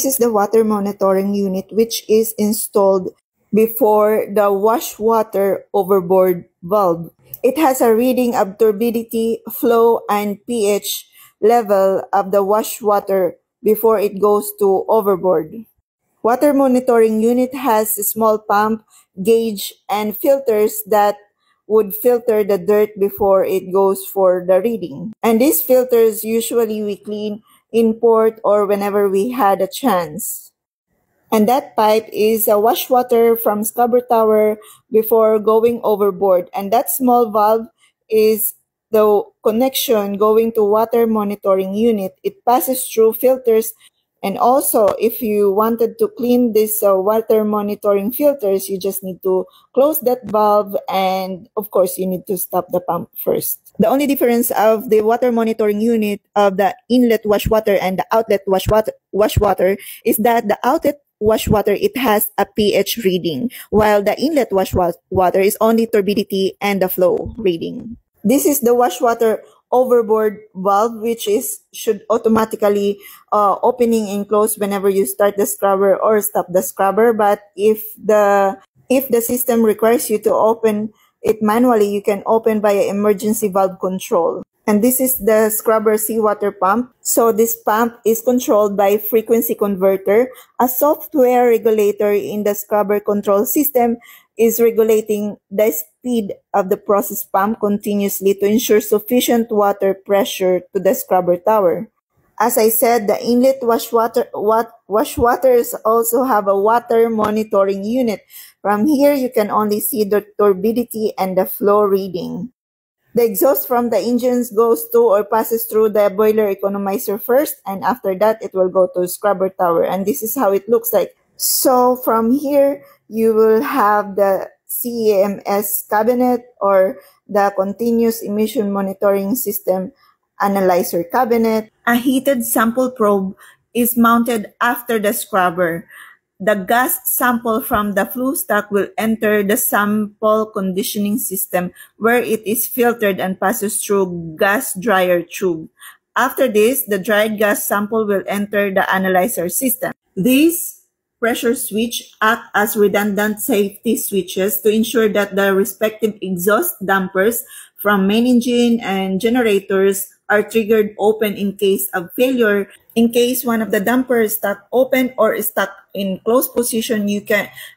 This is the water monitoring unit which is installed before the wash water overboard valve. It has a reading of turbidity, flow, and pH level of the wash water before it goes to overboard. Water monitoring unit has a small pump, gauge, and filters that would filter the dirt before it goes for the reading. And these filters usually we clean in port or whenever we had a chance. And that pipe is a wash water from scrubber tower before going overboard. And that small valve is the connection going to water monitoring unit. It passes through filters. And also, if you wanted to clean this water monitoring filters, you just need to close that valve, and of course, you need to stop the pump first. The only difference of the water monitoring unit of the inlet wash water and the outlet wash water is that the outlet wash water, it has a pH reading, while the inlet wash water is only turbidity and the flow reading. This is the wash water overboard valve, which should automatically opening and close whenever you start the scrubber or stop the scrubber. But if the system requires you to open it manually, you can open by emergency valve control. And this is the scrubber seawater pump. So this pump is controlled by frequency converter. A software regulator in the scrubber control system is regulating the speed of the process pump continuously to ensure sufficient water pressure to the scrubber tower. As I said, the inlet wash waters also have a water monitoring unit. From here, you can only see the turbidity and the flow reading. The exhaust from the engines goes to or passes through the boiler economizer first, and after that, it will go to scrubber tower. And this is how it looks like. So from here, you will have the CEMS cabinet or the continuous emission monitoring system analyzer cabinet. A heated sample probe is mounted after the scrubber. The gas sample from the flue stack will enter the sample conditioning system where it is filtered and passes through gas dryer tube. After this, the dried gas sample will enter the analyzer system. These pressure switch act as redundant safety switches to ensure that the respective exhaust dampers from main engine and generators are triggered open in case of failure. In case one of the dampers is stuck open or is stuck in closed position,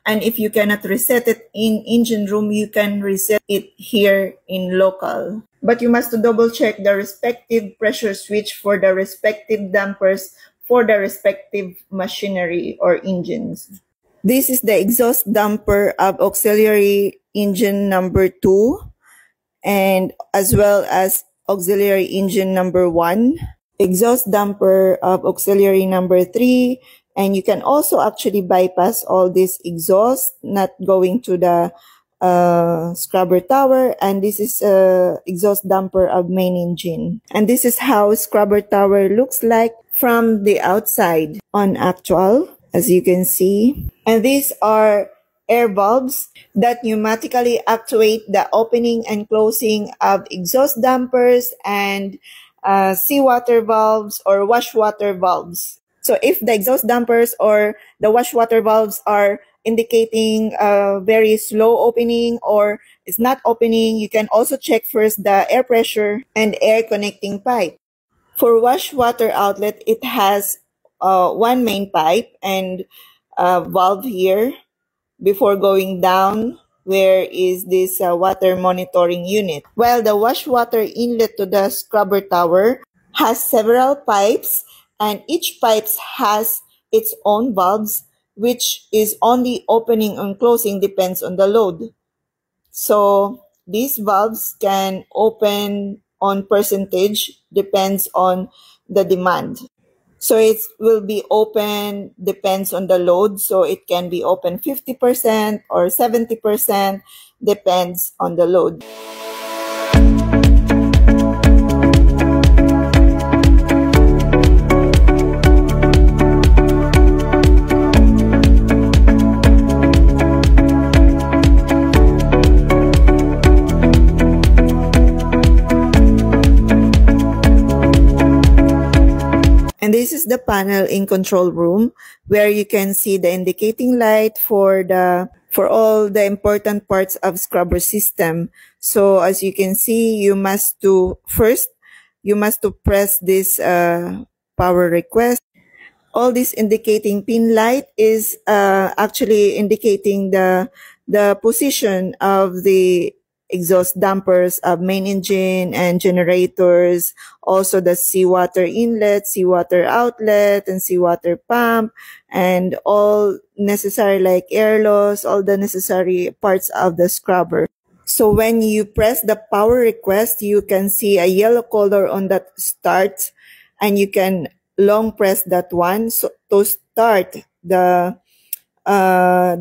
and if you cannot reset it in engine room, you can reset it here in local. But you must double check the respective pressure switch for the respective dampers for the respective machinery or engines. This is the exhaust damper of auxiliary engine number 2 and as well as auxiliary engine number 1, exhaust damper of auxiliary number 3, and you can also actually bypass all this exhaust, not going to the scrubber tower, and this is exhaust damper of main engine. And this is how scrubber tower looks like from the outside on actual, as you can see. And these are air valves that pneumatically actuate the opening and closing of exhaust dampers and seawater valves or wash water valves. So if the exhaust dampers or the wash water valves are indicating very slow opening or it's not opening, you can also check first the air pressure and air connecting pipe. For wash water outlet, it has one main pipe and a valve here before going down where is this water monitoring unit. While the wash water inlet to the scrubber tower has several pipes, and each pipe has its own valves, which is only opening and closing depends on the load. So these valves can open on percentage, depends on the demand. So it will be open, depends on the load. So it can be open 50% or 70%, depends on the load. And this is is the panel in control room where you can see the indicating light for all the important parts of scrubber system. So as you can see, you must to press this power request. All this indicating pin light is actually indicating the position of the exhaust dampers of main engine and generators, also the seawater inlet, seawater outlet, and seawater pump, and all necessary like air loss, all the necessary parts of the scrubber. So when you press the power request, you can see a yellow color on that start, and you can long press that one so to start the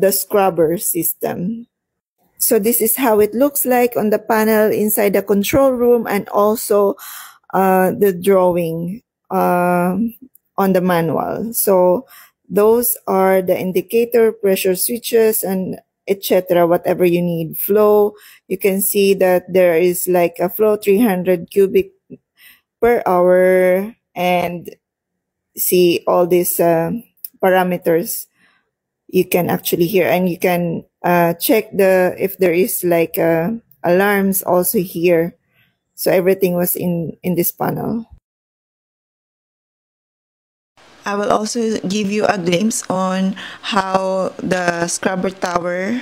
scrubber system. So this is how it looks like on the panel inside the control room, and also the drawing on the manual. So those are the indicator, pressure switches, and etc. Whatever you need. Flow, you can see that there is like a flow 300 cubic per hour, and see all these parameters you can actually hear, and you can check if there is like alarms also here. So everything was in this panel. I will also give you a glimpse on how the scrubber tower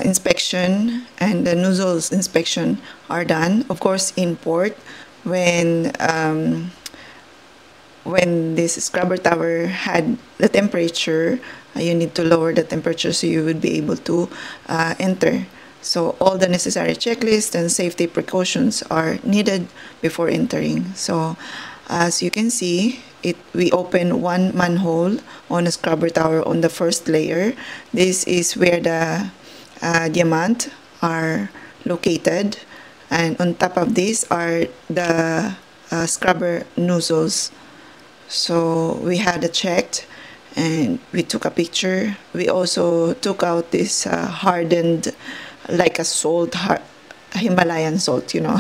inspection and the nozzles inspection are done. Of course, in port, when this scrubber tower had the temperature, you need to lower the temperature so you would be able to enter. So all the necessary checklists and safety precautions are needed before entering. So as you can see, we open one manhole on a scrubber tower on the first layer. This is where the diamond are located, and on top of this are the scrubber nozzles. So we had it checked and we took a picture. We also took out this hardened, like a salt, Himalayan salt, you know,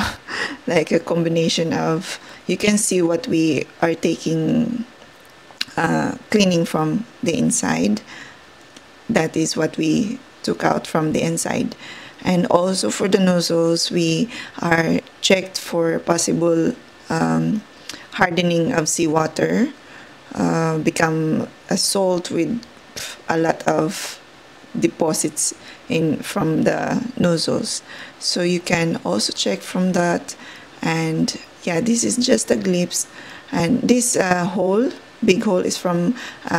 like a combination of, you can see what we are taking, cleaning from the inside. That is what we took out from the inside. And also for the nozzles, we are checked for possible hardening of seawater, become a salt with a lot of deposits from the nozzles. So you can also check from that. And yeah, this is just a glimpse. And this big hole is from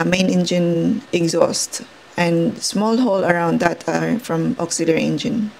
main engine exhaust, and small hole around that are from auxiliary engine.